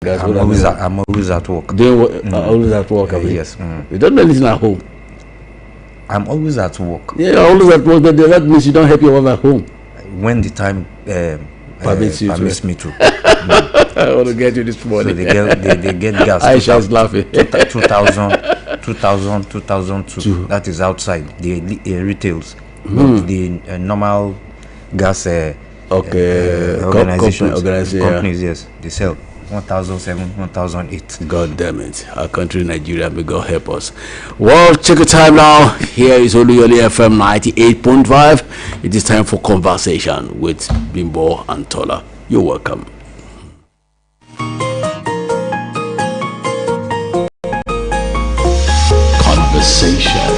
Guys, I'm always at work. Always at work. Yes. You don't do anything at home. I'm always at work. Yeah, you're always at work. That means you don't help your wife at home. When the time permits me to. I want to get you this morning. So they get gas. Aisha is laughing. 2002. That is outside the retails. But the normal gas companies, yes, they sell 1007, 1008. God damn it. Our country, Nigeria, may God help us. Well, check the time now. Here is Oluyole FM 98.5. It is time for conversation with Bimbo and Tola. You're welcome. Conversation.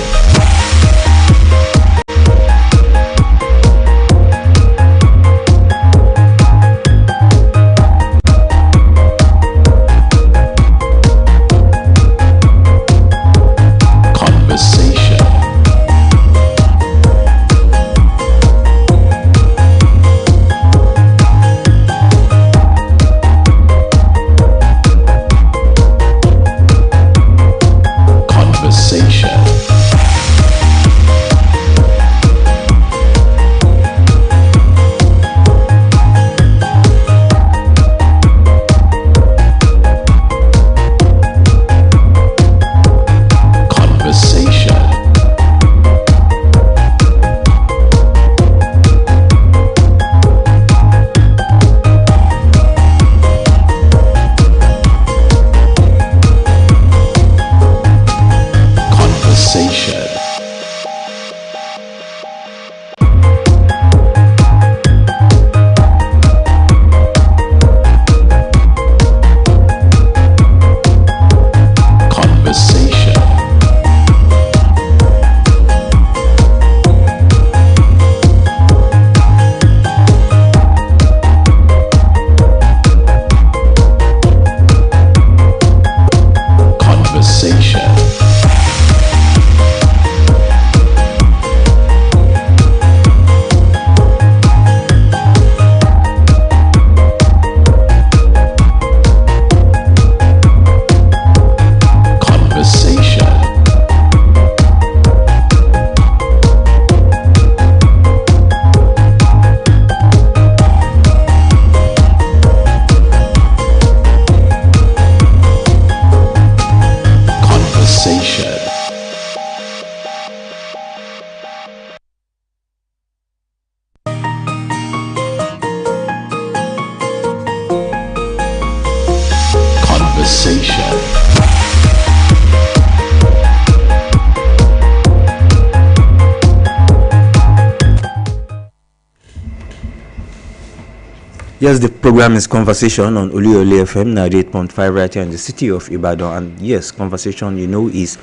Yes, the program is Conversation on Oluyole FM 98.5 right here in the city of Ibadan. And yes, Conversation, is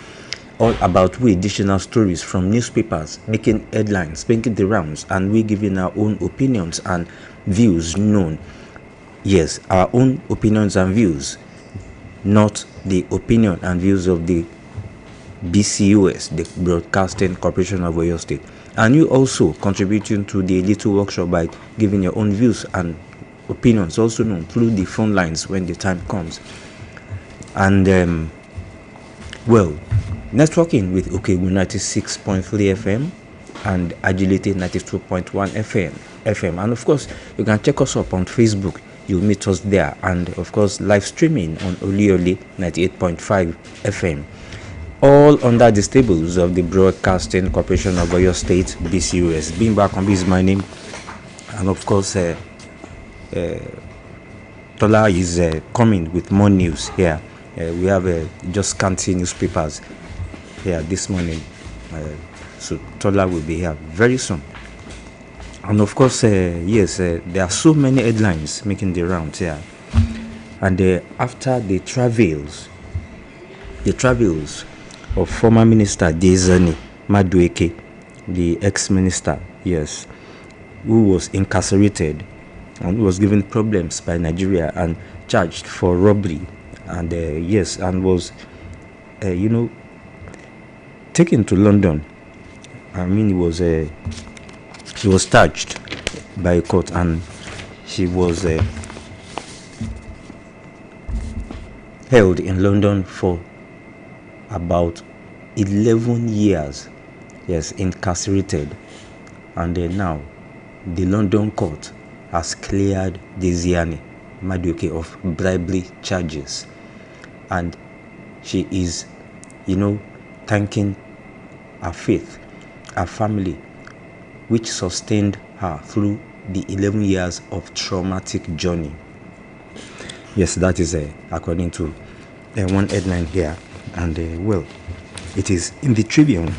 all about we additional stories from newspapers making headlines, making the rounds, and we giving our own opinions and views known. Yes, our own opinions and views, not the opinion and views of the BCOS, the Broadcasting Corporation of Oyo State. And you also contributing to the little workshop by giving your own views and opinions, also known through the phone lines when the time comes. And networking with Okegu 96.3 FM and Agility 92.1 FM. And of course, you can check us up on Facebook. You'll meet us there. And of course, live streaming on Oluyole 98.5 FM. All under the stables of the Broadcasting Corporation of Oyo State, BCOS. Being back on this is my name. And of course, Tola is coming with more news here. We have just scanty newspapers here this morning. So Tola will be here very soon. And of course, there are so many headlines making the rounds here. And after the travels of former Minister Dezani Madueke, the ex-minister, yes, who was incarcerated and was given problems by Nigeria and charged for robbery, and and was taken to London. I mean, he was charged by a court, and he was held in London for about 11 years. Yes, incarcerated. And now the London court has cleared Desiani Madueke of bribery charges. And she is, thanking her faith, her family, which sustained her through the 11 years of traumatic journey. Yes, that is according to one headline here. And it is in the Tribune.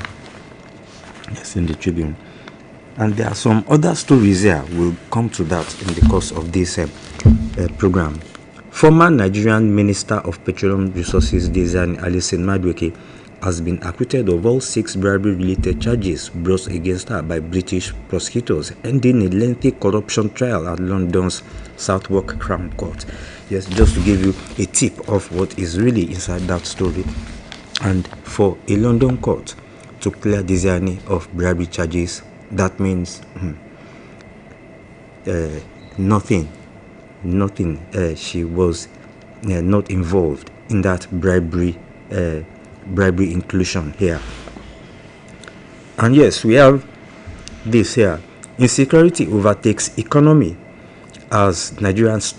Yes, in the Tribune. And there are some other stories here. We'll come to that in the course of this program. Former Nigerian Minister of Petroleum Resources, Desiani Alison Madueke, has been acquitted of all 6 bribery-related charges brought against her by British prosecutors, ending a lengthy corruption trial at London's Southwark Crown Court. Yes, just to give you a tip of what is really inside that story. And for a London court to clear Desiani of bribery charges, that means nothing. She was not involved in that bribery inclusion here. And yes, we have this here. Insecurity overtakes economy as Nigerians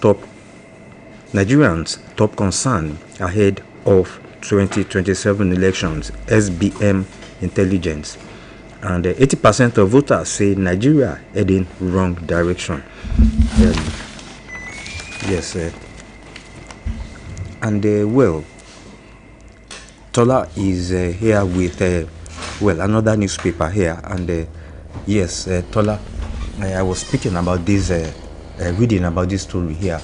top concern ahead of 2027 elections, SBM intelligence. And 80% of voters say Nigeria heading wrong direction. Yes, and Tola is here with another newspaper here, and yes, Tola, I was speaking about this, reading about this story here,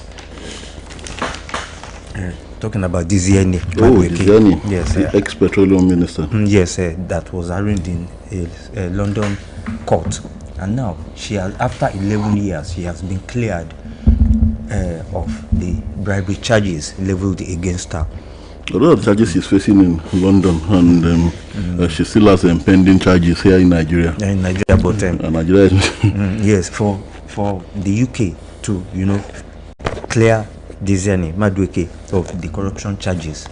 talking about Desiani. Desiani, yes, the ex-petroleum minister. Yes, that was arraigned in a London court, and now she has, after 11 years, she has been cleared of the bribery charges leveled against her. A lot of charges she's facing in London, and she still has pending charges here in Nigeria. In Nigeria, but Nigeria is yes, for the UK to clear Desiani Madueke of the corruption charges.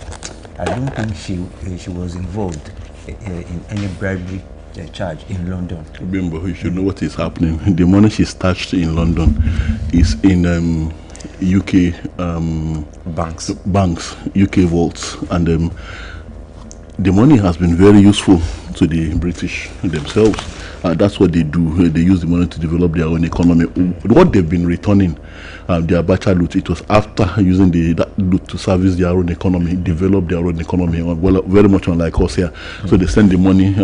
I don't think she was involved in any bribery charge in London. Remember, you should know what is happening. The money she's touched in London is in UK banks, UK vaults, and the money has been very useful to the British themselves. That's what they do. They use the money to develop their own economy. What they've been returning, their Abacha loot, it was after using that loot to service their own economy, develop their own economy, well, very much unlike us here. So they send the money,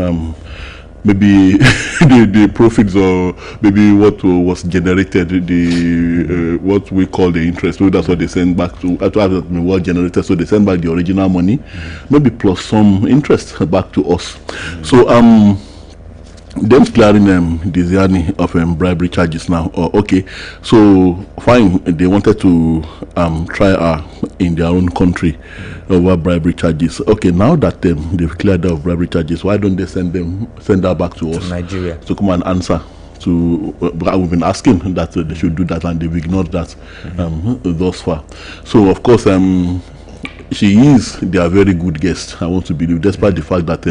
maybe the profits, or maybe what was generated, the what we call the interest. So that's what they send back to what generated. So they send back the original money, maybe plus some interest back to us. So them clearing Desiani of bribery charges now. Okay, so fine. They wanted to try her in their own country over bribery charges. Okay, now that they've cleared her of bribery charges, why don't they send her back to us, Nigeria, to come and answer to? We've been asking that they should do that, and they've ignored that thus far. So of course, she is their very good guest, I want to believe, despite the fact that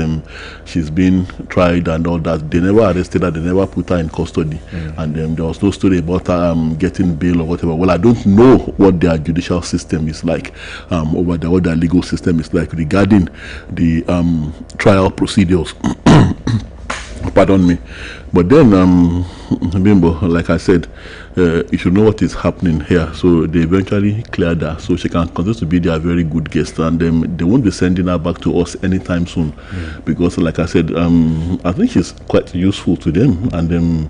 she's been tried and all that. They never arrested her, they never put her in custody, and there was no story about her getting bail or whatever. Well, I don't know what their judicial system is like over there, what their legal system is like regarding the trial procedures. Pardon me. But then, remember, like I said, you should know what is happening here. So they eventually cleared her, so she can continue to be their very good guest, and they won't be sending her back to us anytime soon, because, like I said, I think she's quite useful to them, and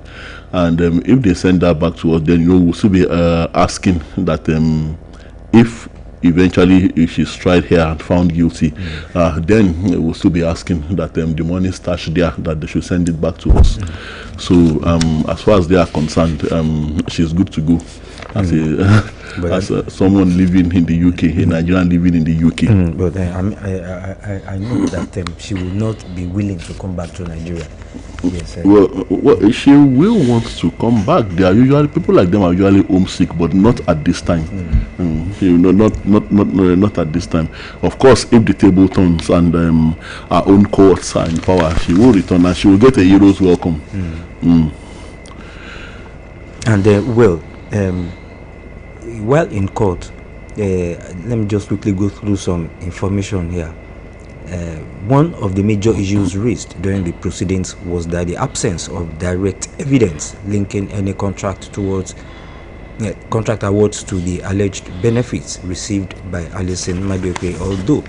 if they send her back to us, then we'll still be asking that if eventually if she's tried here and found guilty, then we'll still be asking that the money stashed there, that they should send it back to us. So as far as they are concerned, she's good to go. as someone living in the UK, a Nigerian living in the UK. But I know that she will not be willing to come back to Nigeria. Yes. Well, she will want to come back. They are usually, people like them are usually homesick, but not at this time. Not at this time. Of course, if the table turns and our own courts are in power, she will return and she will get a hero's welcome. And while in court, let me just quickly go through some information here. One of the major issues raised during the proceedings was that the absence of direct evidence linking any contract awards to the alleged benefits received by Alison Madueke, although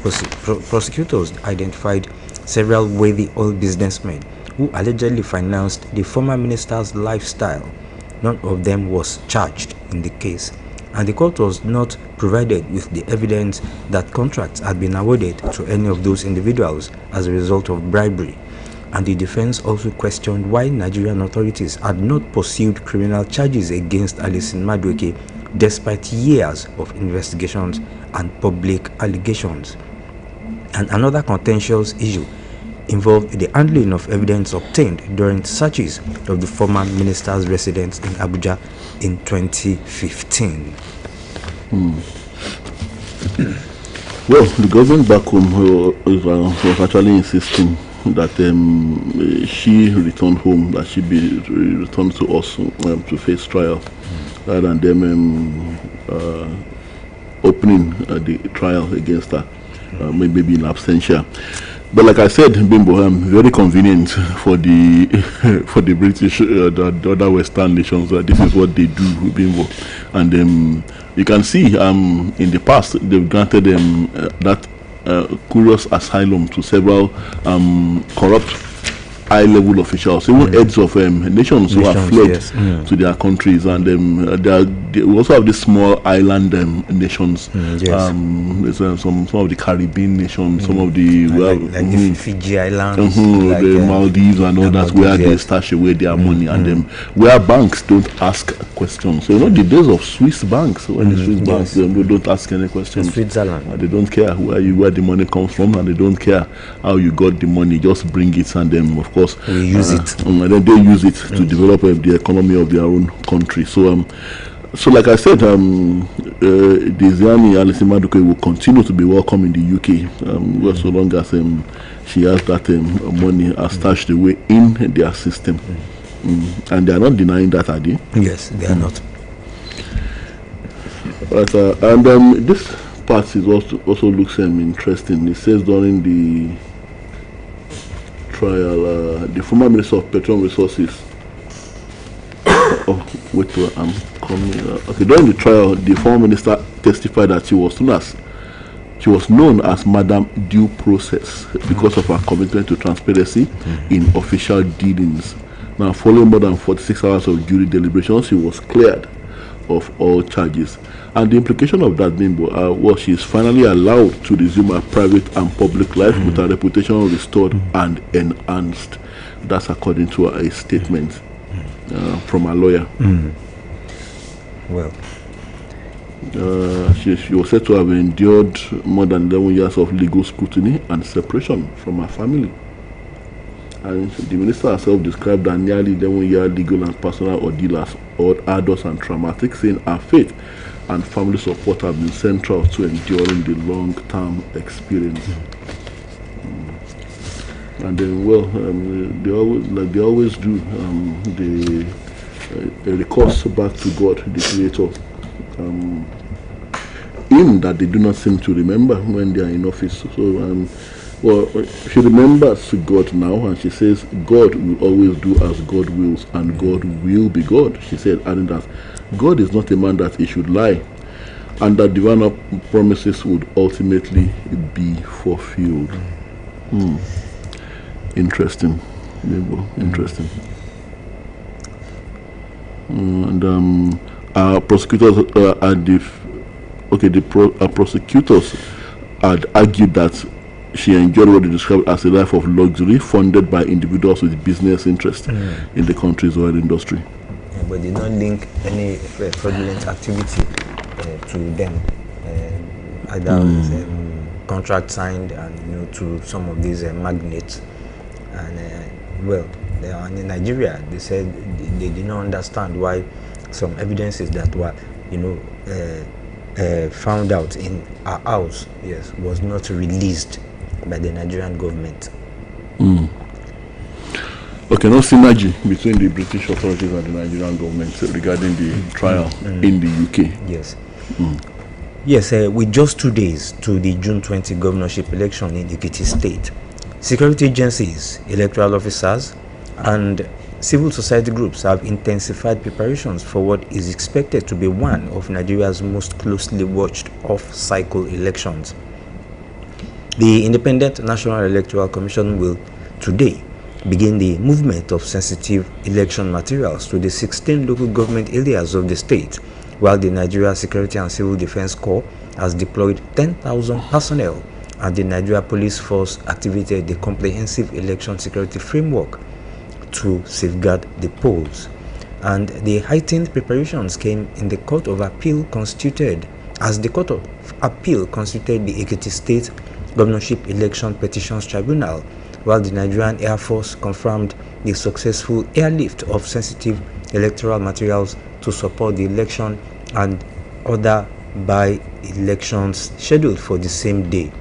prosecutors identified several wealthy oil businessmen who allegedly financed the former minister's lifestyle. None of them was charged in the case, and the court was not provided with the evidence that contracts had been awarded to any of those individuals as a result of bribery. And the defense also questioned why Nigerian authorities had not pursued criminal charges against Alison Madueke despite years of investigations and public allegations. And another contentious issue involved the handling of evidence obtained during searches of the former minister's residence in Abuja in 2015. Well, the government back home was actually insisting that she returned home, that she be returned to us to face trial, rather than them opening the trial against her, maybe in absentia. But like I said, Bimbo, very convenient for the British, the other Western nations. This is what they do, Bimbo, and you can see in the past they've granted that curious asylum to several corrupt high-level officials, even heads of nations who have fled to their countries, and they also have these small island nations. Some of the Caribbean nations, some of the like the Fiji Islands, the Maldives and all that, where they stash away their money, and where banks don't ask questions. So the days of Swiss banks, when the Swiss banks they don't ask any questions. Switzerland, they don't care where the money comes from, and they don't care how you got the money. Just bring it, and then of course we use it, and then they use it to develop the economy of their own country. So like I said, Diziani Alison Madueke will continue to be welcome in the UK, so long as she has that money stashed away in their system. And they are not denying that, are they? Yes, they are not. But, and this part is also looks interesting. It says during the trial, the former Minister of Petroleum Resources. I'm coming. Okay, during the trial, the former minister testified that she was known as Madam Due Process because of her commitment to transparency in official dealings. Now, following more than 46 hours of jury deliberations, she was cleared of all charges. And the implication of that, Bimbo, was she is finally allowed to resume her private and public life with her reputation restored and enhanced. That's according to a statement from a lawyer. Well, she was said to have endured more than 11 years of legal scrutiny and separation from her family. And the minister herself described her nearly 11-year legal and personal ordeal as arduous and traumatic, saying her faith and family support have been central to enduring the long-term experience. And then, well, they always do, they recourse back to God, the Creator, in that they do not seem to remember when they are in office. So, she remembers God now, and she says God will always do as God wills, and God will be God. She said, adding that God is not a man that he should lie, and that divine promises would ultimately be fulfilled. Interesting. Interesting. And prosecutors prosecutors had argued that she enjoyed what they described as a life of luxury funded by individuals with business interests in the country's oil industry. But they don't link any fraudulent activity to them, either with contract signed and to some of these magnates. And and in Nigeria, they said they did not understand why some evidences that were found out in our house, was not released by the Nigerian government. Okay, no synergy between the British authorities and the Nigerian government regarding the trial in the UK. Yes. Yes, with just 2 days to the June 20 governorship election in Ekiti State, security agencies, electoral officers, and civil society groups have intensified preparations for what is expected to be one of Nigeria's most closely watched off-cycle elections. The Independent National Electoral Commission will today begin the movement of sensitive election materials to the 16 local government areas of the state, while the Nigeria Security and Civil Defense Corps has deployed 10,000 personnel and the Nigeria Police Force activated the comprehensive election security framework to safeguard the polls. And the heightened preparations came in the Court of Appeal constituted the Ekiti State Governorship Election Petitions Tribunal, while the Nigerian Air Force confirmed the successful airlift of sensitive electoral materials to support the election and other by-elections scheduled for the same day.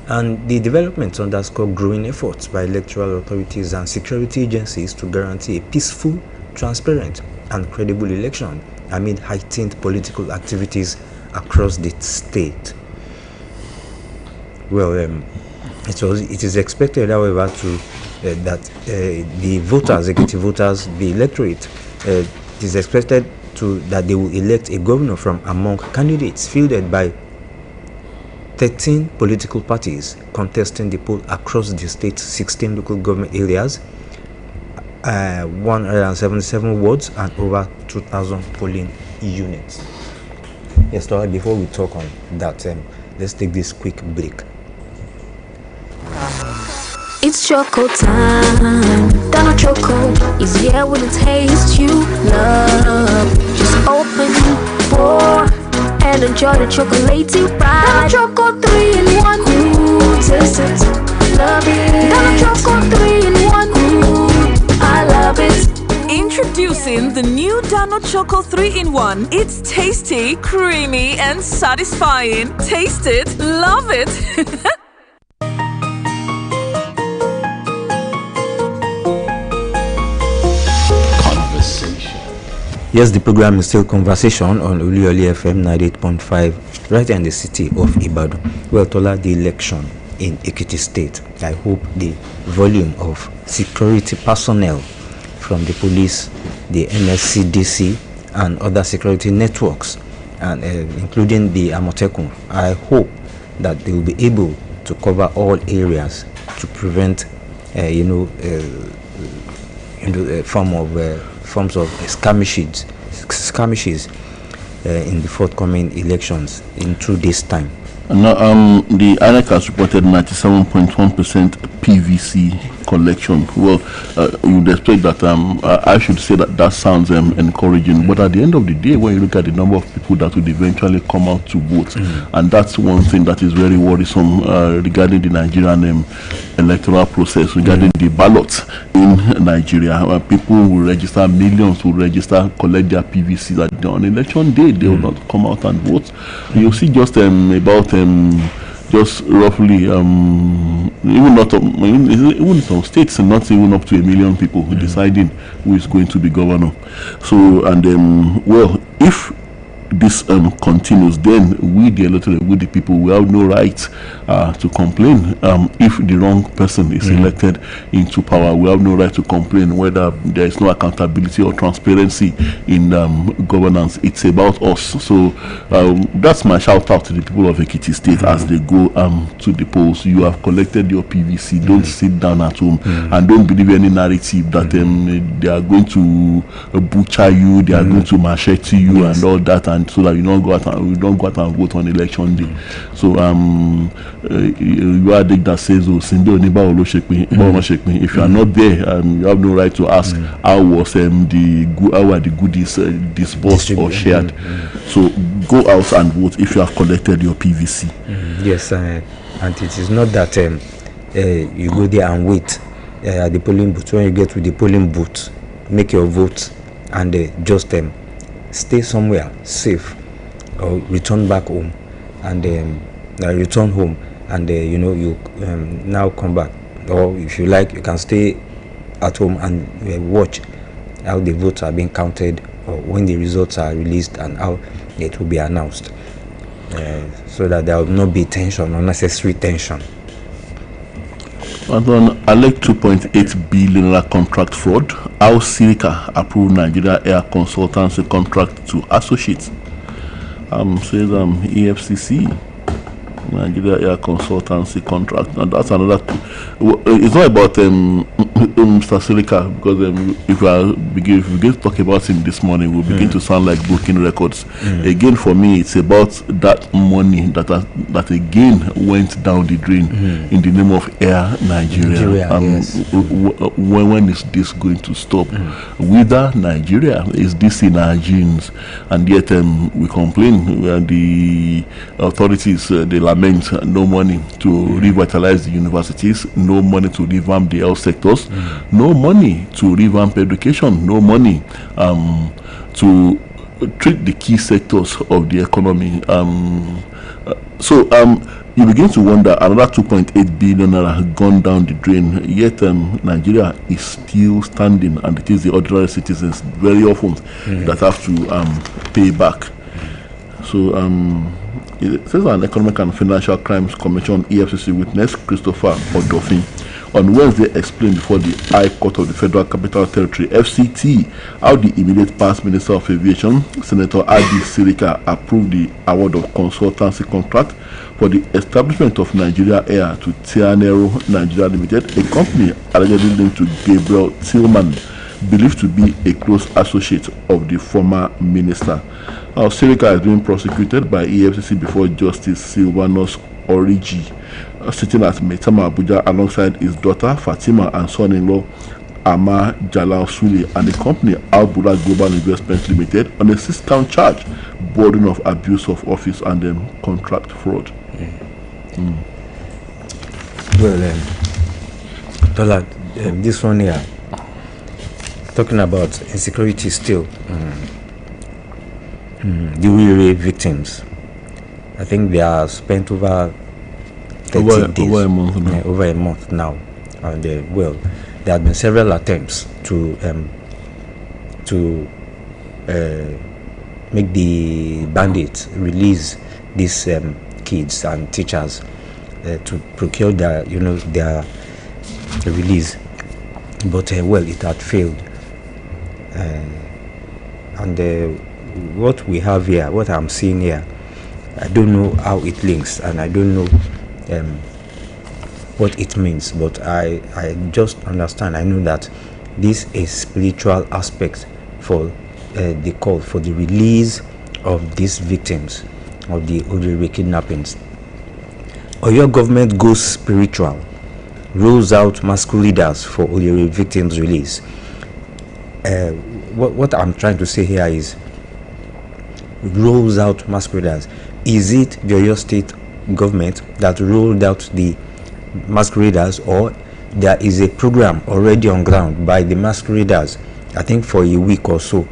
And the developments underscore growing efforts by electoral authorities and security agencies to guarantee a peaceful, transparent, and credible election amid heightened political activities across the state. Well, it is expected, however, that the voters, executive voters, the electorate, it is expected that they will elect a governor from among candidates fielded by 13 political parties contesting the poll across the state's 16 local government areas, 177 wards, and over 2,000 polling units. Yes, Laura, before we talk on that, let's take this quick break. It's choco time. Donald Choco is here with a taste you love. Just open, pour, and enjoy the chocolatey ride. Donald Choco 3 in 1. Ooh, taste it, love it. Donald Choco 3 in 1. Ooh, I love it. Introducing the new Dano Choco 3-in-1. It's tasty, creamy, and satisfying. Taste it, love it. Yes, the program is still Conversation on Oluyole FM 98.5, right in the city of Ibadan. Well, Tola, the election in Ekiti State. I hope the volume of security personnel from the police, the NSCDC, and other security networks, and including the Amotekun, I hope that they will be able to cover all areas to prevent, forms of skirmishes in the forthcoming elections in 2 days' time. Now, the INEC has reported 97.1% PVC collection. Well, you would expect that I should say that sounds encouraging, but at the end of the day, when you look at the number of people that would eventually come out to vote, and that's one thing that is very worrisome regarding the Nigerian electoral process, regarding the ballots in Nigeria. People will register, millions will register, collect their PVCs on election day. They will not come out and vote. You'll see just about just roughly even some states, not even up to 1 million people deciding who is going to be governor. So, and well, if this continues, then we the electorate, we the people, we have no right to complain if the wrong person is elected into power. We have no right to complain whether there is no accountability or transparency in governance. It's about us. So that's my shout out to the people of Ekiti State as they go to the polls. You have collected your PVC. Don't sit down at home and don't believe any narrative that they are going to butcher you, they are going to machete you and all that, and consent so that you don't go out and vote on election day. So you are the that says if you are not there, you have no right to ask how was how are the goodies disbursed or shared. So go out and vote if you have collected your PVC. Yes, and it is not that you go there and wait at the polling booth. When you get to the polling booth, make your vote and just stay somewhere safe or return back home and return home and you now come back, or if you like you can stay at home and watch how the votes are being counted or when the results are released and how it will be announced, so that there will not be tension, unnecessary tension. And on alleged 2.8 billion contract fraud, how Silica approved Nigeria Air Consultancy contract to associates. Says EFCC, Nigeria Air Consultancy contract, and that's another. It's not about Mr. Silica, because if we begin to talk about him this morning, we'll begin to sound like broken records. Again, for me, it's about that money that again went down the drain in the name of Air Nigeria. Yes. When is this going to stop? Whether Nigeria is this in our genes, and yet we complain when the authorities they lament no money to revitalize the universities, no money to revamp the health sectors, no money to revamp education, no money to treat the key sectors of the economy. So you begin to wonder, another 2.8 billion has gone down the drain, yet Nigeria is still standing, and it is the ordinary citizens very often that have to pay back. So it says an Economic and Financial Crimes Commission EFCC witness Christopher Odofin on Wednesday explained before the High Court of the Federal Capital Territory (FCT) how the immediate past Minister of Aviation, Senator Adi Sirika, approved the award of consultancy contract for the establishment of Nigeria Air to Tianero Nigeria Limited, a company allegedly linked to Gabriel Tillman, believed to be a close associate of the former minister. Now, Sirika is being prosecuted by EFCC before Justice Silvanus Origi, sitting at Maitama Abuja alongside his daughter Fatima and son-in-law Ama Jalal Sule and the company Albula Global Investment Limited on a 6-count charge bordering of abuse of office and contract fraud. Well, Tola, this one here, talking about insecurity still, the Oluyole victims, I think they are spent over 30 days, over a month now, and well, there have been several attempts to make the bandits release these kids and teachers to procure their release, but well, it had failed. And what we have here, what I'm seeing here, I don't know how it links, and I don't know what it means, but I just understand. I know that this is spiritual aspect for the call for the release of these victims of the Oluyole kidnappings. Or your government goes spiritual, rolls out masqueraders for Oluyole victims release. What I'm trying to say here is rolls out masqueraders. Is it the Oyo State government that rolled out the masqueraders, or there is a program already on ground by the masqueraders, I think for a week or so,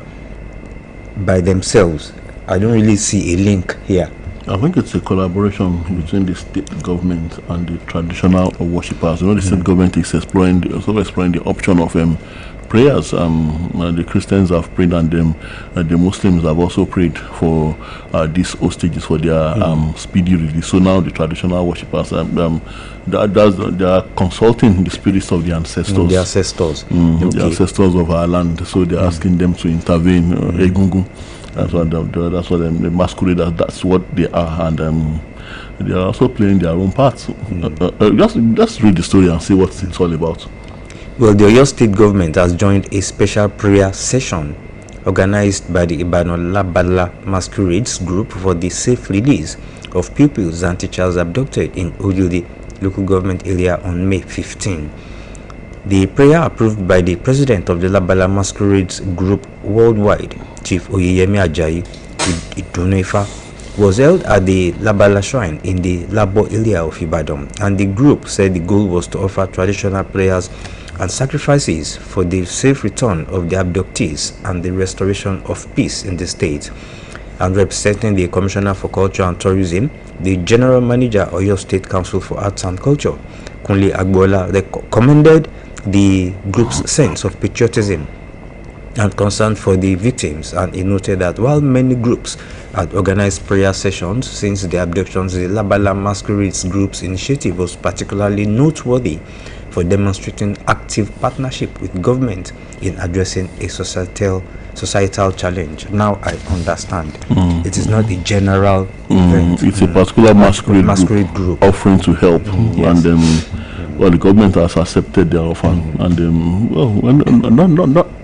by themselves? I don't really see a link here. I think it's a collaboration between the state government and the traditional worshippers. The state government is exploring the option of prayers. The Christians have prayed, and the Muslims have also prayed for these hostages for their speedy release. So now the traditional worshippers they are consulting the spirits of the ancestors. The ancestors. Okay. The ancestors of our land. So they're asking them to intervene. Egungun. That's what the masqueraders. That's what they are, and they are also playing their own parts. Just read the story and see what it's all about. Well, the Oyo State government has joined a special prayer session organized by the Ibadan Labala Masquerades Group for the safe release of pupils and teachers abducted in Oluyole local government area on May 15. The prayer, approved by the president of the Labala Masquerades Group worldwide, Chief Oyeyemi Ajayi Idonefa, was held at the Labala Shrine in the Labo area of Ibadan, and the group said the goal was to offer traditional prayers and sacrifices for the safe return of the abductees and the restoration of peace in the state. And representing the Commissioner for Culture and Tourism, the General Manager Oyo State Council for Arts and Culture, Kunle Agbola, commended the group's sense of patriotism and concern for the victims, and he noted that while many groups had organized prayer sessions since the abductions, the Labala Masquerades Group's initiative was particularly noteworthy for demonstrating active partnership with government in addressing a societal challenge. Now I understand. It is not a general event. It's a particular masquerade group offering to help, Yes. and well, the government has accepted their offer, and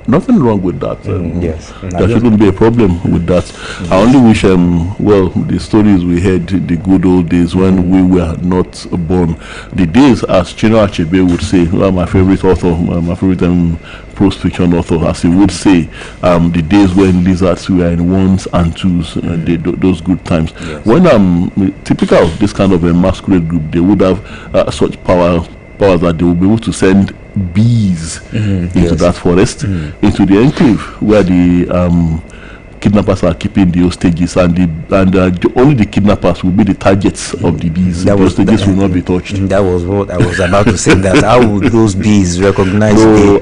nothing wrong with that. Yes. There shouldn't be a problem with that. I only wish, well, the stories we had, the good old days when we were not born, the days, as Chino Achebe would say, my favorite author, my favorite prose fiction author, as he would say, the days when lizards were in ones and twos, those good times. Yes. When typical of this kind of a masquerade group, they would have such powers that they will be able to send bees into that forest, into the enclave where the kidnappers are keeping the hostages, and only the kidnappers will be the targets of the bees. The hostages will not be touched. That was what I was about to say. That how would those bees recognize the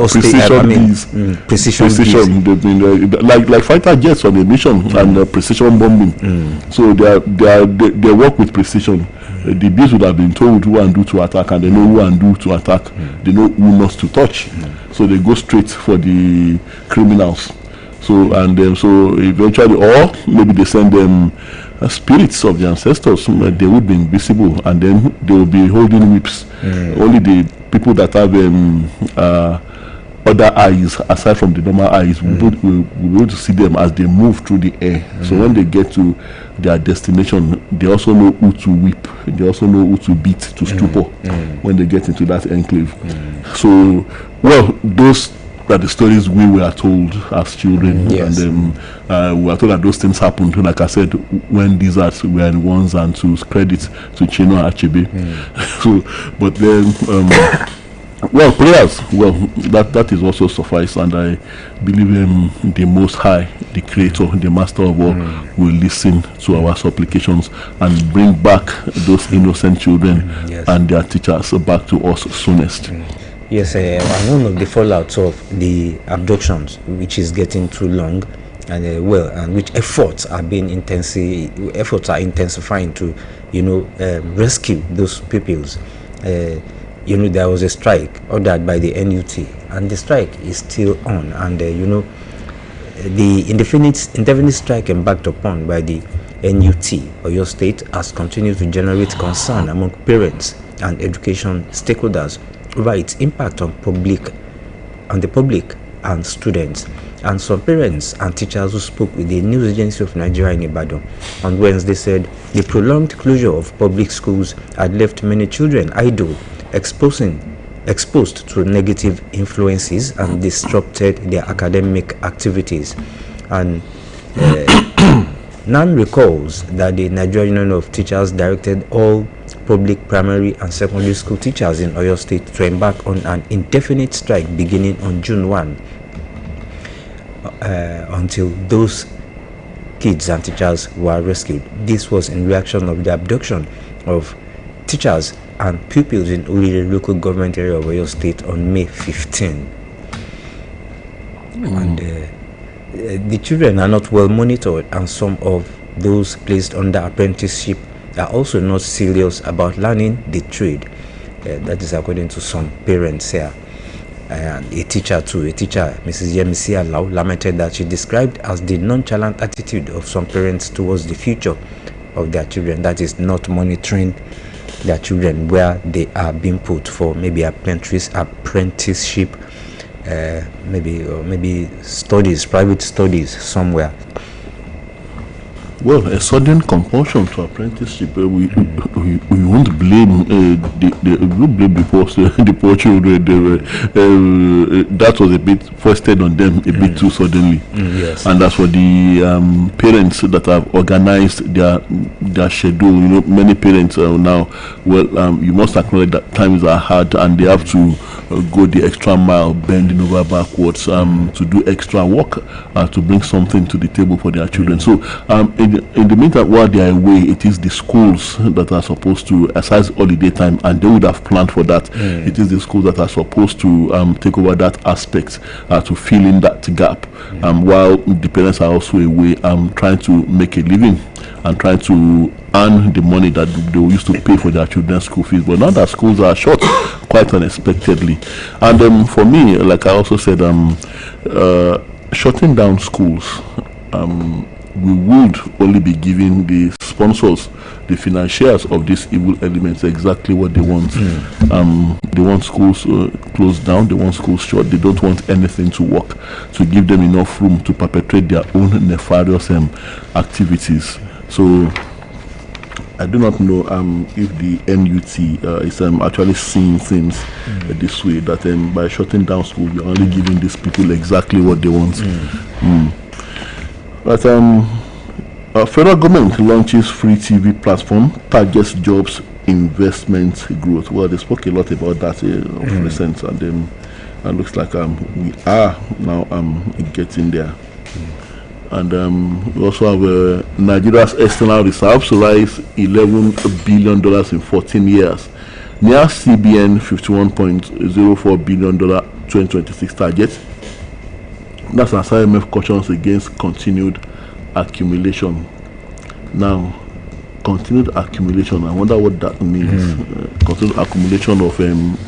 precision bees? Precision bees. Like fighter jets on a mission, and precision bombing. So they work with precision. The bees would have been told who and who to attack, and they know who and who to attack. They know who not to touch. So they go straight for the criminals. So so eventually, or maybe they send them spirits of the ancestors. They would be invisible, and then they will be holding whips. Only the people that have other eyes aside from the normal eyes will be able to see them as they move through the air. So when they get to their destination, they also know who to whip. They also know who to beat to stupor when they get into that enclave. So, well, those are the stories we were told as children, Yes. and we were told that those things happened, like I said, when lizards were in ones and twos. Credit to Chino Achebe. So, but then well, prayers, well, that is also suffice, and I believe the Most High, the Creator, the Master of all, will listen to our supplications and bring back those innocent children and their teachers back to us soonest. Yes, and one of the fallouts of the abductions, which is getting too long, and and which efforts are intensifying to, rescue those pupils. There was a strike ordered by the NUT, and the strike is still on, and the indefinite strike embarked upon by the NUT or your state has continued to generate concern among parents and education stakeholders over its impact on the public and students. And some parents and teachers who spoke with the News Agency of Nigeria in Ibadan on Wednesday said the prolonged closure of public schools had left many children idle, exposed to negative influences, and disrupted their academic activities. And none recalls that the Nigerian Union of Teachers directed all public primary and secondary school teachers in Oyo State to embark on an indefinite strike beginning on June 1 until those kids and teachers were rescued. This was in reaction of the abduction of teachers and pupils in Oluyole local government area of Oyo State on May 15. And the children are not well monitored, and some of those placed under apprenticeship are also not serious about learning the trade. That is according to some parents here. And a teacher, Mrs. Yemisi Alau, lamented that she described as the nonchalant attitude of some parents towards the future of their children, that is not monitoring their children where they are being put for maybe apprenticeship maybe studies, private studies somewhere? Well, a sudden compulsion to apprenticeship, we won't blame we won't blame the poor children. They were, that was a bit foisted on them a bit too suddenly. Yes. And as for the parents that have organized their schedule, many parents now, you must acknowledge that times are hard and they have to go the extra mile, bending over backwards to do extra work to bring something to the table for their children. So in the meantime, while they are away, it is the schools that are supposed to, aside holiday time, and they would have planned for that. It is the schools that are supposed to take over that aspect to fill in that gap, while the parents are also away trying to make a living and trying to earn the money that they used to pay for their children's school fees. But now that schools are shut quite unexpectedly. And for me, like I also said, shutting down schools, we would only be giving the sponsors, the financiers of these evil elements, exactly what they want. They want schools closed down, they want schools shut, they don't want anything to work, to give them enough room to perpetrate their own nefarious activities. So I do not know if the NUT is actually seeing things this way, that by shutting down schools, you're only giving these people exactly what they want. But federal government launches free TV platform, targets jobs, investment growth. Well, they spoke a lot about that of recent, and it looks like we are now getting there. And we also have Nigeria's external reserves rise $11 billion in 14 years, near CBN $51.04 billion 2026 target. That's as IMF cautions against continued accumulation. Now, continued accumulation, I wonder what that means. Continued accumulation of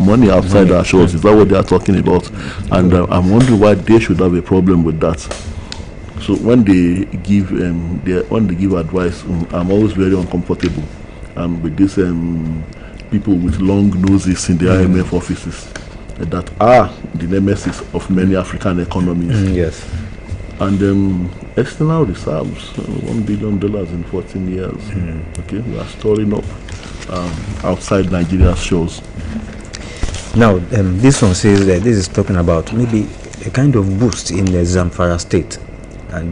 money outside our shores, is that what they are talking about? And I'm wondering why they should have a problem with that. So when they give advice, I'm always very uncomfortable with these people with long noses in the IMF offices that are the nemesis of many African economies. Yes. And external reserves, $1 billion in 14 years. Okay, we are storing up outside Nigeria's shores. Now, this one says that this is talking about maybe a kind of boost in the Zamfara state. And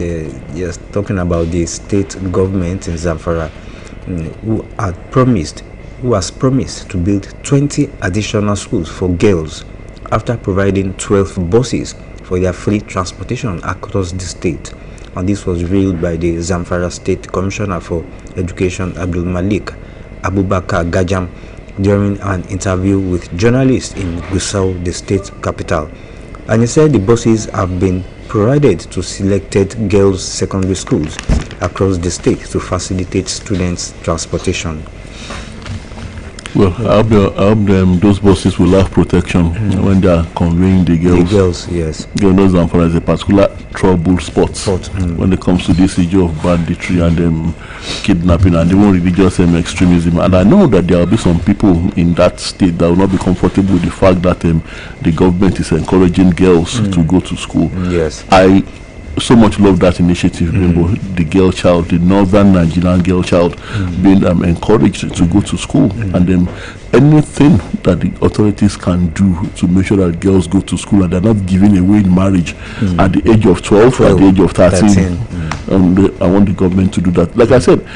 yes, talking about the state government in Zamfara who has promised to build 20 additional schools for girls after providing 12 buses for their free transportation across the state. And this was revealed by the Zamfara State Commissioner for Education, Abdul Malik Abubakar Gajam, during an interview with journalists in Gusau, the state capital. And he said the buses have been provided to selected girls' secondary schools across the state to facilitate students' transportation. Well, I hope those buses will have protection when they are conveying the girls. The girls, yes. Those Zamfara is a particular trouble spot when it comes to this issue of banditry and kidnapping and even religious extremism. And I know that there will be some people in that state that will not be comfortable with the fact that the government is encouraging girls to go to school. Yes. I so much love that initiative. Remember, the girl child, the northern Nigerian girl child, being encouraged to go to school, and anything that the authorities can do to make sure that girls go to school and they're not giving away in marriage at the age of 12, at the age of 13. I want the government to do that. Like I said,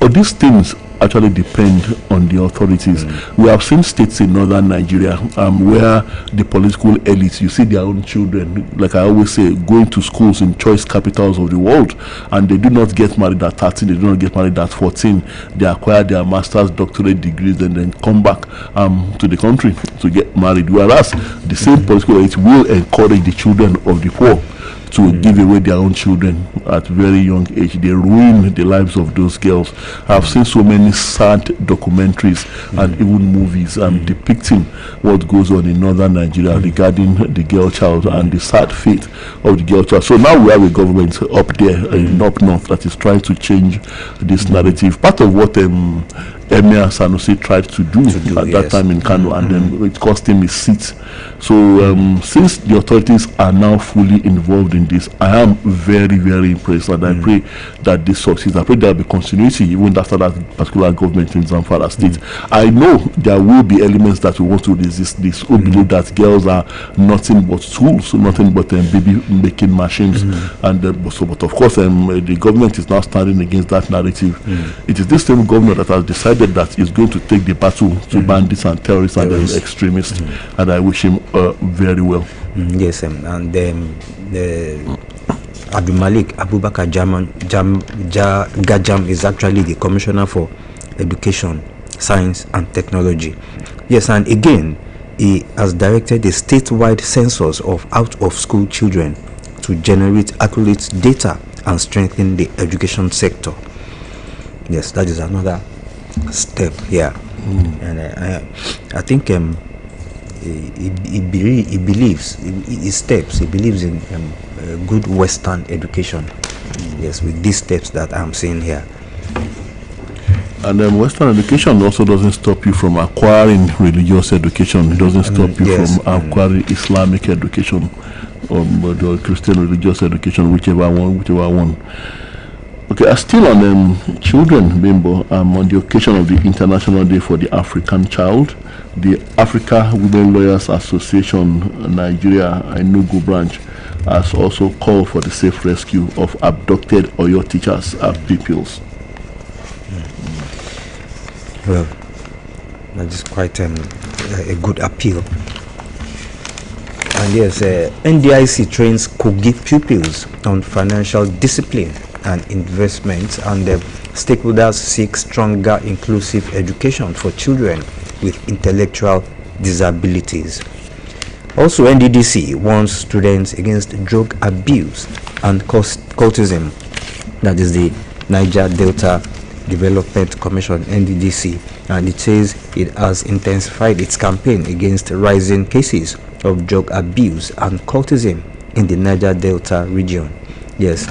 all these things actually depend on the authorities. We have seen states in northern Nigeria where the political elites, you see their own children, like I always say, going to schools in choice capitals of the world, and they do not get married at 13, they do not get married at 14. They acquire their master's, doctorate degrees and then come back to the country to get married. Whereas the same political elites will encourage the children of the poor to give away their own children at very young age. They ruin the lives of those girls. I've seen so many sad documentaries and even movies depicting what goes on in northern Nigeria regarding the girl child and the sad fate of the girl child. So now we have a government up there in up north that is trying to change this narrative. Part of what Emir Sanusi tried to do at that time in Kano, and then it cost him his seat. So since the authorities are now fully involved in this, I am very, very impressed, and I pray that this succeeds. I pray there will be continuity even after that particular government in Zamfara State. I know there will be elements that will want to resist this, who believe that girls are nothing but tools, nothing but baby making machines, and but of course the government is now standing against that narrative. It is this same government that has decided that is going to take the battle to bandits and terrorists and extremists, and I wish him very well. Yes, and Abdul Malik Abubakar Gajam is actually the Commissioner for Education, Science and Technology. Yes, and again, he has directed a statewide census of out-of-school children to generate accurate data and strengthen the education sector. Yes, that is another step here. And I think he believes in good Western education. Yes, with these steps that I'm seeing here. And Western education also doesn't stop you from acquiring religious education. It doesn't stop you from acquiring Islamic education or Christian religious education, whichever one. Okay, still on children, Bimbo, on the occasion of the International Day for the African Child, the Africa Women Lawyers Association Nigeria Enugu branch has also called for the safe rescue of abducted Oyo teachers and pupils. Well, that is quite a good appeal. And yes, NDIC trains Kogi pupils on financial discipline and investment, and the stakeholders seek stronger inclusive education for children with intellectual disabilities. Also, NDDC warns students against drug abuse and cultism. That is the Niger Delta Development Commission, NDDC, and it says it has intensified its campaign against rising cases of drug abuse and cultism in the Niger Delta region. Yes,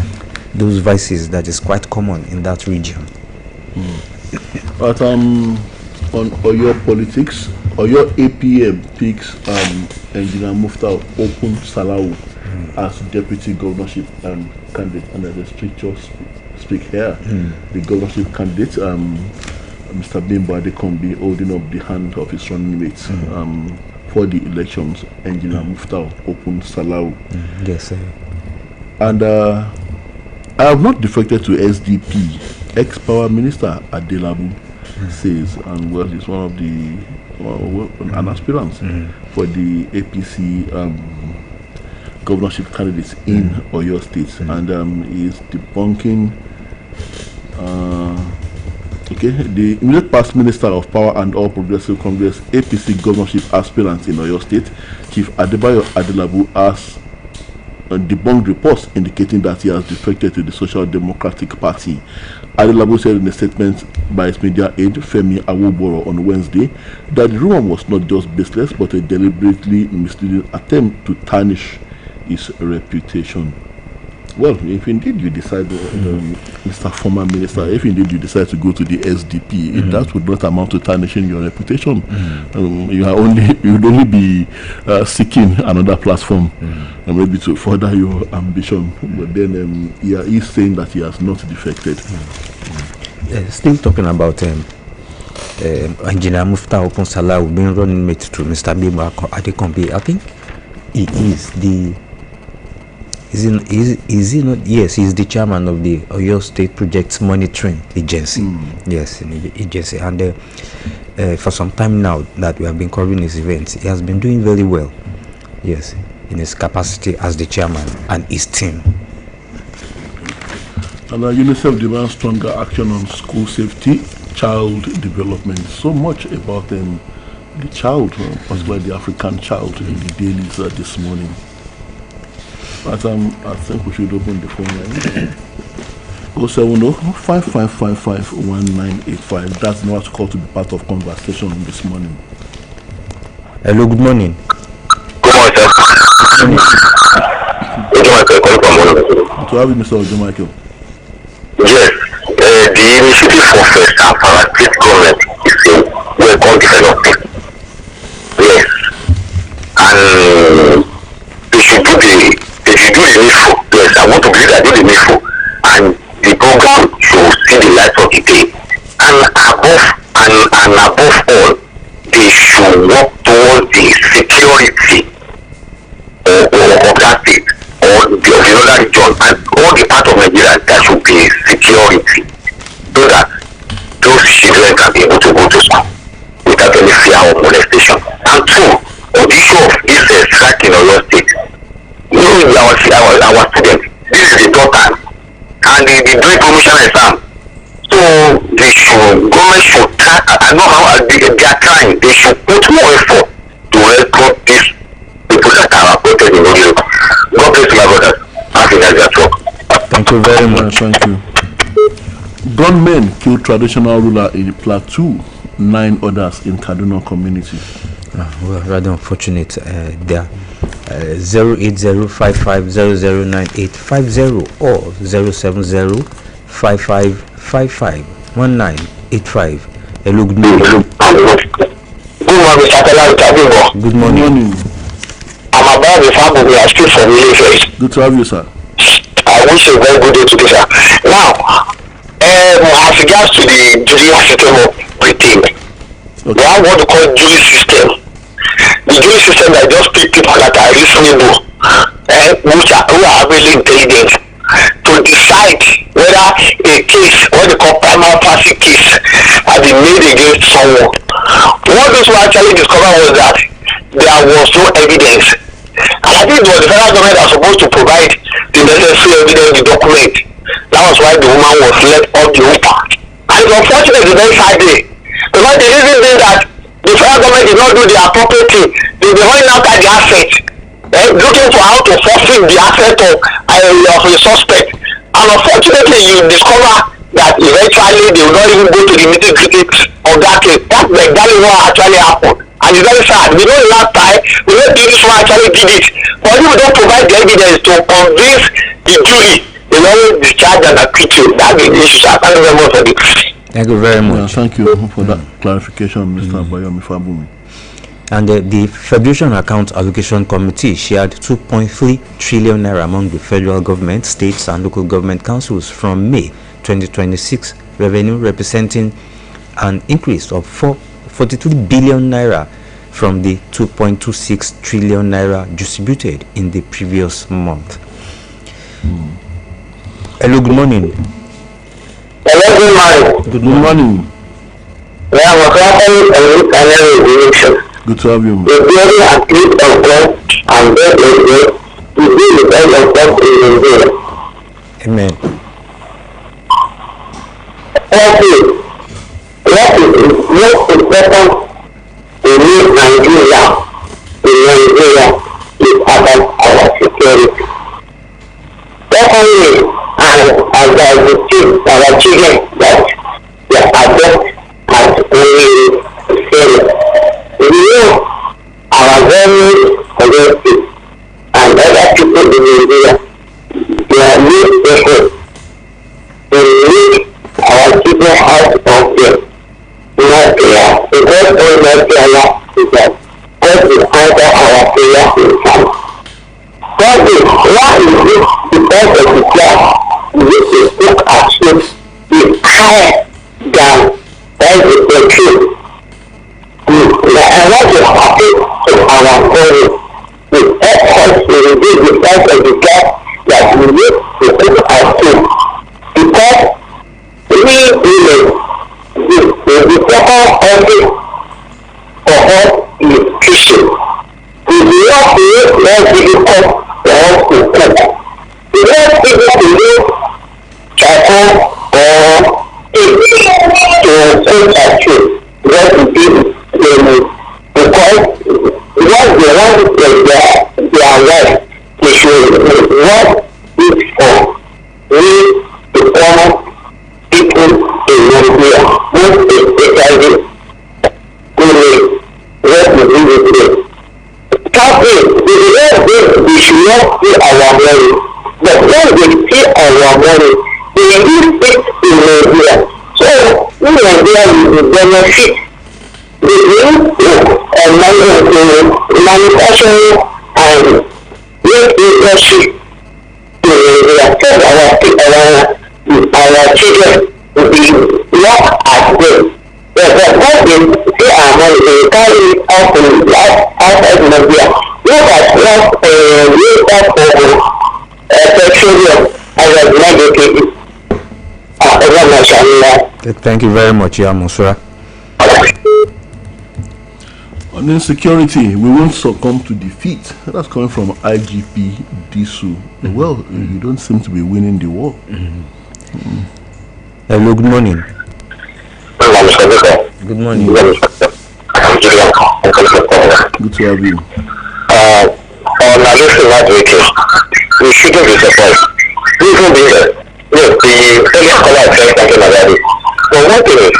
those vices that is quite common in that region. But on Oyo politics, Oyo APM picks Engineer Mufta Okun Salau as deputy governorship candidate, and as a stricture speak here, the governorship candidate, Mr. Bimbo Adekombi, holding up the hand of his running mates for the elections, Engineer Mufta Okun Salau. Yes, sir. And I have not defected to SDP. Ex-Power Minister Adelabu says, and well, he's one of the an aspirant for the APC governorship candidates in Oyo State, and he is debunking. The immediate past Minister of Power and All Progressive Congress APC governorship aspirant in Oyo State, Chief Adebayo Adelabu, has debunked reports indicating that he has defected to the Social Democratic Party. Adelabu said in a statement by his media aide Femi Awoboro on Wednesday that the rumor was not just baseless but a deliberately misleading attempt to tarnish his reputation. Well, if indeed you decide, Mr. Former Minister, if indeed you decide to go to the SDP, that would not amount to tarnishing your reputation. You would only be seeking another platform, maybe to further your ambition. But then he is saying that he has not defected. Still talking about Engineer Mufta Okun Salau being running mate to Mr. Bimbo Adekombi. I think he is the. Is he not? Yes, he's the chairman of the Oyo State Projects Monitoring Agency. Yes, in the agency, and for some time now that we have been covering his events, he has been doing very well. Yes, in his capacity as the chairman and his team. And UNICEF demands stronger action on school safety, child development. So much about the child, particularly the African child, in the dailies this morning. But I think we should open the phone line. 070-5555-1985. That's not to call to be part of conversation this morning. Hello, good morning. Good morning, sir. Ojo Michael, calling from Oluyole. To have you, Mr. Ojo Michael. Yes, the initiative for first and for state government and above all, they should work towards the security of that state or the other region and all the part of Nigeria. There should be security so that those children can be able to go to school without any fear of molestation. And two, on the issue of this strike in Oyo State, you know, our students, this is the third time, and they doing promotion exam. So government should try, I know how they are trying, they should put more effort to help these people that are appointed in Oyo. God bless my brothers. Have a nice talk. Thank you very much. Thank you. Gunmen killed traditional ruler in Plateau, 9 others in Kaduna community. Well, rather unfortunate. There 08055009850 or 07055551985. Hello, good morning. Good morning, Mr. Good morning. I'm about the family. I speak from Oluyole. Good to have you, sir. I wish you a very good day today, sir. Now, as regards to the judicial system of Britain, we have what we call jury system. The jury system that just pick people that are reasonable, who are really intelligent, to decide whether a case, what they call prima facie case, has been made against someone. What those who actually discovered was that there was no evidence. And I think it was the federal government that was supposed to provide the necessary evidence, the document. That was why the woman was let off the hook. And it's unfortunate the very sad day. Because the reason being that the federal government did not do the appropriate thing. They were running after the asset, looking for how to forfeit the asset of a suspect. And unfortunately, you discover that eventually they will not even go to the nitty-gritty of that case. That's exactly what actually happened. And it's very sad. We don't last time, we don't do this one actually did it. But if we don't provide the evidence to convince the jury, they will always discharge and acquit you. That's the issue. Thank you very much for this. Thank you very much. Thank you for that clarification, Mr. Abayomi Fabumi. And the Federation Account Allocation Committee shared 2.3 trillion naira among the federal government, states and local government councils from May 2026, revenue representing an increase of 43 billion naira from the 2.26 trillion naira distributed in the previous month. Hello, good morning. Hello, good morning. Good morning. Yeah, we're calling Good to have you. the glory and peace of God and God is good. To be the end of God in Nigeria. Amen. Okay. What is most important to me Nigeria is about our security. Secondly, and as I would see our children that they adopt as only serious. We know our very collective and other people in Nigeria, they are need effort to make our children out of them. Not prayer. Because all that prayer is that God will answer our prayer in time. Thirdly, why is it because of the class which is took action is higher than the truth? I want to happen to our body with efforts to reduce the size of the gap that we need to put our food. Because we women, the second office for us is kitchen. We do not make more difficult for us to cook. We don't even to use charcoal or egg to cook our food. What we do because what they want is their life, they should what is for we the common people in Nigeria, most especially women, what we do with them. Thirdly, we should not see our money, but when they see our money, they use it in Nigeria. So in Nigeria we will benefit. The manufacturing and make industry to accept our children to be not as good. But what see our money, they carry it out in outside Nigeria. Look at what we got for petroleum as a negative. Thank you very much, Musura. On insecurity, we won't succumb to defeat. That's coming from IGP Disu. Well, you don't seem to be winning the war. Hello, good morning. Good morning. Good to have you. On a listen advocate, we shouldn't be surprised. Even the earlier caller said something about it. But one thing is,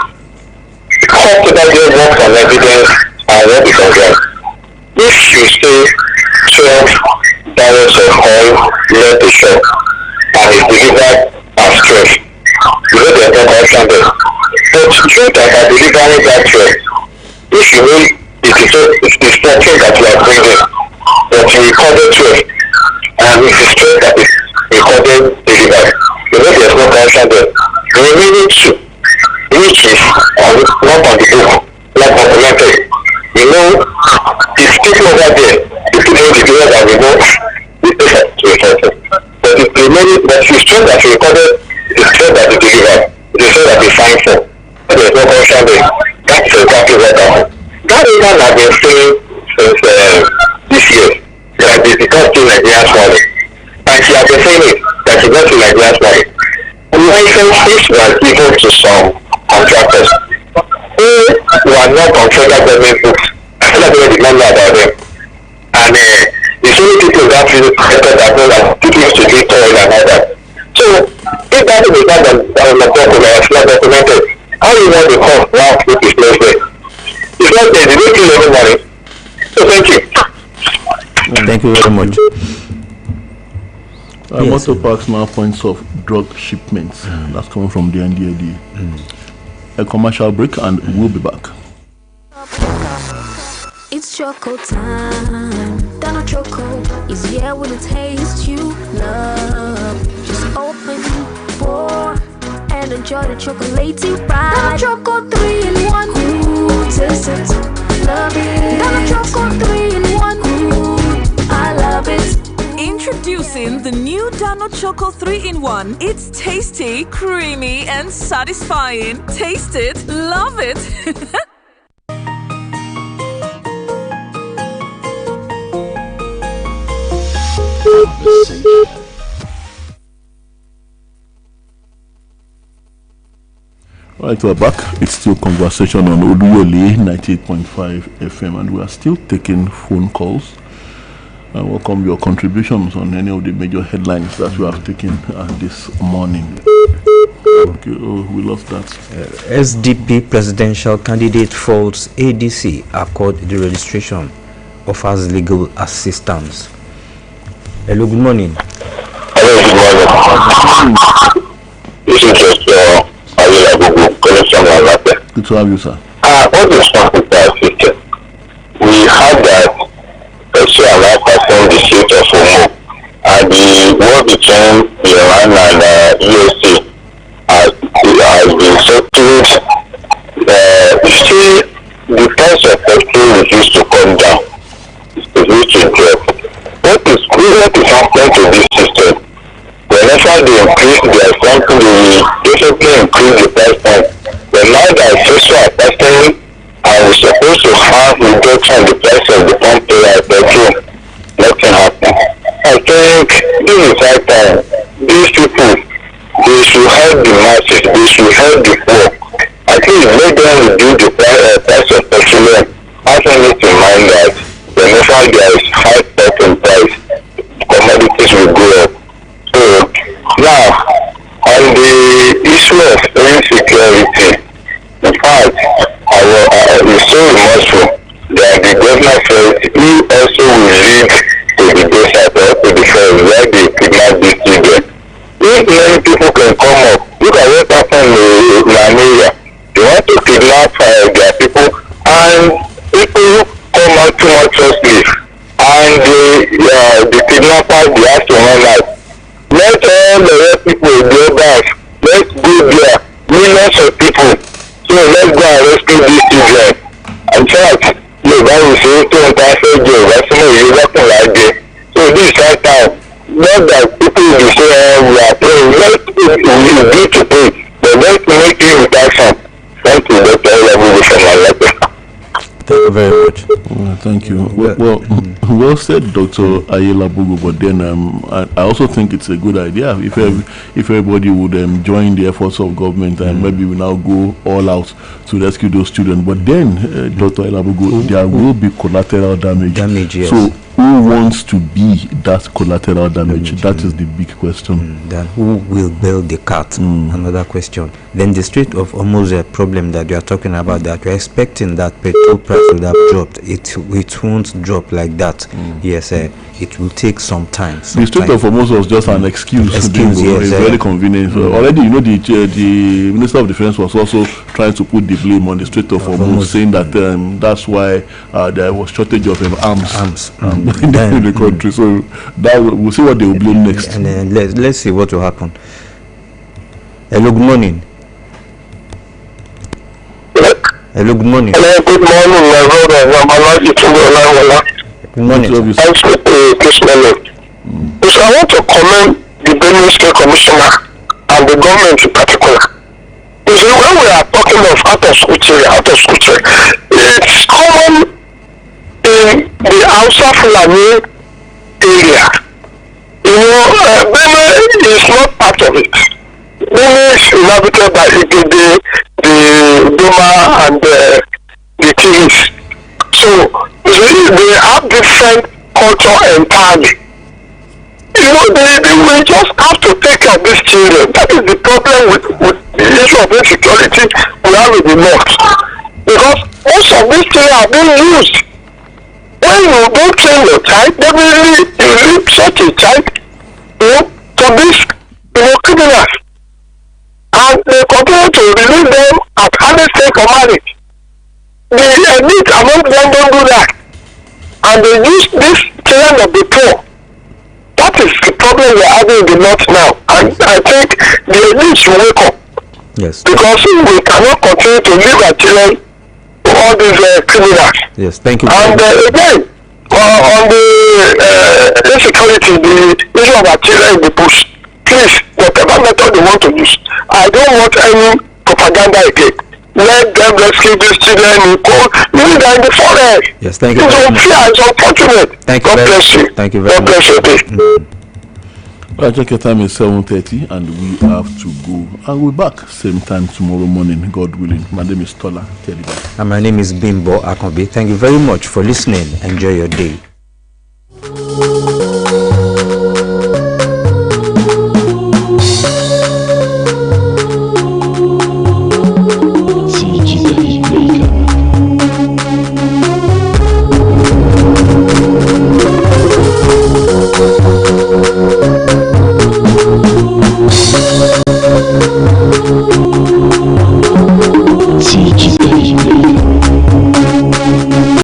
hospital just works on evidence and what is on ground. If you say 12 barrels of oil left the shop and is delivered as 12, you know there's no correction there. But truth that are delivering that 12, if you know it is 14 that you are bringing, but you recorded 12, and it is 12 that is recorded delivered, you know there's no correction there. The remaining 2, which is not on the book, not documented. You know, it's people over there, if you know the video that we know, this person to record. But it's remaining, but it's true that you recorded, it's true that you delivered, it's true that you signed for. But there's no correction there. That's exactly what happened. That even has been saying since this year, that they become to Nigeria's money. And she has been saying it, that she got to Nigeria's money. Licenses were given to some contractors who are not on federal government books. I feel like we did not know about them. And it's only people that feel better that know that people used to drink oil and all that. So, if that is not documented, how do you want the cost now to be placed there? It's not there, they don't kill anybody. So, thank you. Thank you very much. Motor parks now points of drug shipments. That's coming from the NDAD. A commercial break and we'll be back. It's choco time. Donald Choco is here with a taste you love. Just open, pour, and enjoy the chocolatey ride. Donald Choco 3 in 1. Ooh, taste it, love it. Donald Choco 3 in 1. Ooh, I love it. Introducing the new Dano Choco 3-in-1. It's tasty, creamy, and satisfying. Taste it, love it. Right, we're back. It's still conversation on Oluyole 98.5 FM, and we are still taking phone calls. I welcome your contributions on any of the major headlines that we have taken this morning. Okay, we lost that. SDP presidential candidate faults ADC accord the registration, offers legal assistance. Hello, good morning. Hello, good morning. This is just good to have you, sir. What is wrong with our system? We had that person the state of Omo, and the war between Iran and ESC has been settled. Still, the price of petrol refused to come down. It refused to drop. What is happening to this system? Whenever they increase their something, they definitely increase the price point. But now that social are passing, and we're supposed to have reduction in the price of the pump petrol, nothing happened. I think this is high time. These people, they should help the masses, they should help the poor. I think let them reduce the price of petroleum. Also need to mind that whenever there is high in price, commodities will go up. So now, on the issue of insecurity, in fact, it's so remorseful that the governor said he also will leave to the desert or to the forest where they kidnap these children. If many people can come up, look at what happened in Nigeria. They want to kidnap their people, and people come out too much sleep, and the kidnappers, they have to run out. Let all the rest people go back. Let's go there. Millions of people. So let's go and rescue these children. you very much. Thank you. Well said, Dr. Ayela Bugu. But then I also think it's a good idea if everybody would join the efforts of government and maybe we now go all out to rescue those children. But then, Dr. Ayela Bugu, there will be collateral damage. Yes. So who wants to be that collateral damage? That is the big question. Then who will bail the cat? Another question. Then the Strait of Hormuz problem that you are talking about, that we are expecting that petrol price would have dropped. It won't drop like that. Yes, it will take some time. The Strait of Hormuz was just an excuse. Yes, it's very convenient. Already, the Minister of Defense was also trying to put the blame on the Strait of Hormuz, saying that that's why there was shortage of arms in the country. So that we'll see what they will blame next. And then let's see what will happen. Hello, good morning. Hello, good morning. Hello, good morning, my brother. Good morning. Thanks for this moment. So I want to commend the Benue State Commissioner and the government in particular. You see, when we are talking of out of school children, it's common in the Hausa Fulani area. Benue is not part of it. Benue is inhabited by the Doma and the Tigris. So they have different culture entirely. They will just have to take care of these children. That is the problem with the issue of insecurity we have in the north. Because most of these children are being used. When you don't train your child, definitely you leave such a child to these criminals. And they continue to release them at any stage for marriage. The elite among them don't do that. And they use these children of the poor. That is the problem we are having in the north now. And I think the elite should wake up. Yes. Because we cannot continue to leave our children to all these criminals. Yes, thank you. And again, on the insecurity, the issue of our children in the bush, please, whatever method they want to use, I don't want any propaganda again. Let them rescue these children in cold, in the forest. Yes, thank you. It's unfair, it's unfortunate. Thank you. God bless you. Thank you very God bless you. Well, check your time is 7:30 and we have to go. And we'll be back same time tomorrow morning, God willing. My name is Tola Teliba. And my name is Bimbo Akonbi. Thank you very much for listening. Enjoy your day.